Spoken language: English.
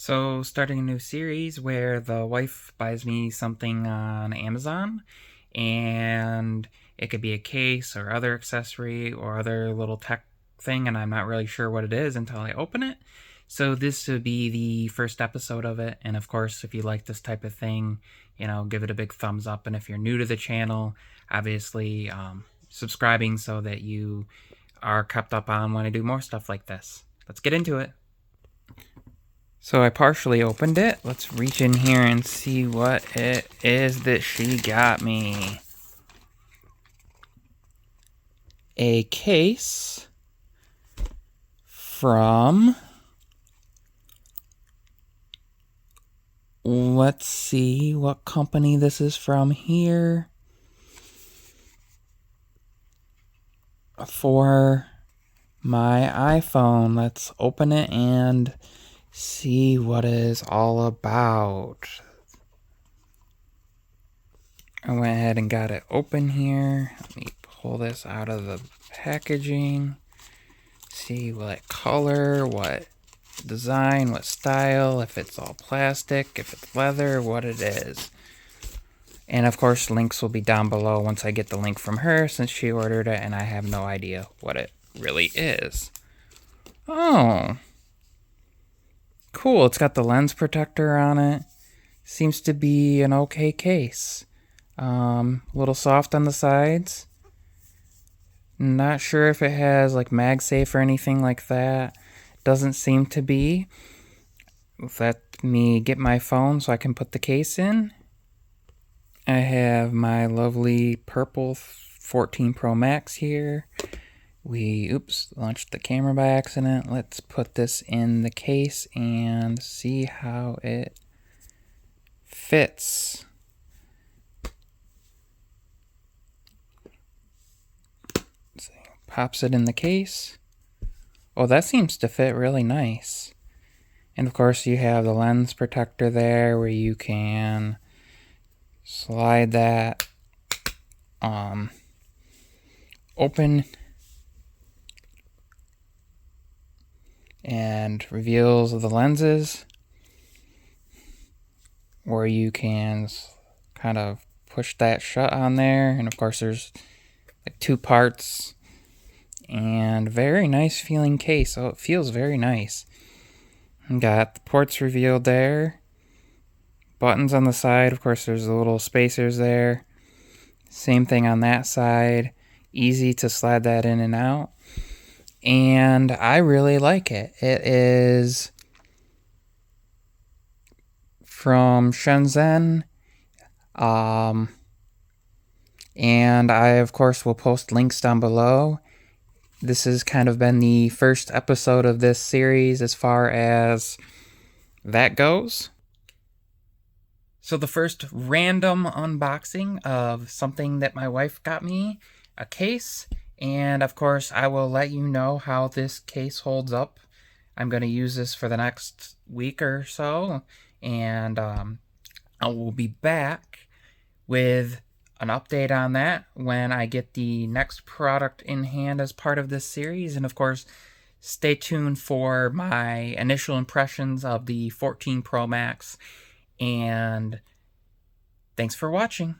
So, starting a new series where the wife buys me something on Amazon, and it could be a case or other accessory or other little tech thing, and I'm not really sure what it is until I open it. So, this would be the first episode of it. And of course, if you like this type of thing, give it a big thumbs up. And if you're new to the channel, obviously, subscribing so that you are kept up on when I do more stuff like this. Let's get into it. So I partially opened it. Let's reach in here and see what it is that she got me. A case from, let's see what company this is from here. For my iPhone. Let's open it and see what it's all about. I went ahead and got it open here. Let me pull this out of the packaging. See what color, what design, what style, if it's all plastic, if it's leather, what it is. And of course, links will be down below once I get the link from her, since she ordered it and I have no idea what it really is. Oh. Cool, it's got the lens protector on it. Seems to be an okay case. A little soft on the sides. Not sure if it has like MagSafe or anything like that. Doesn't seem to be. Let me get my phone so I can put the case in. I have my lovely purple 14 Pro Max here. Launched the camera by accident. Let's put this in the case and see how it fits. So, pops it in the case. Oh, that seems to fit really nice. And of course you have the lens protector there where you can slide that open and reveals the lenses, where you can kind of push that shut on there. And of course there's like two parts, and very nice feeling case. So it feels very nice. Got the ports revealed there, buttons on the side. Of course there's the little spacers there, same thing on that side. Easy to slide that in and out, and I really like it. It is from Shenzhen, and I of course will post links down below. This has kind of been the first episode of this series as far as that goes. So the first random unboxing of something that my wife got me, a case, and of course I will let you know how this case holds up. I'm going to use this for the next week or so, and I will be back with an update on that when I get the next product in hand as part of this series. And of course, stay tuned for my initial impressions of the 14 Pro Max, and thanks for watching.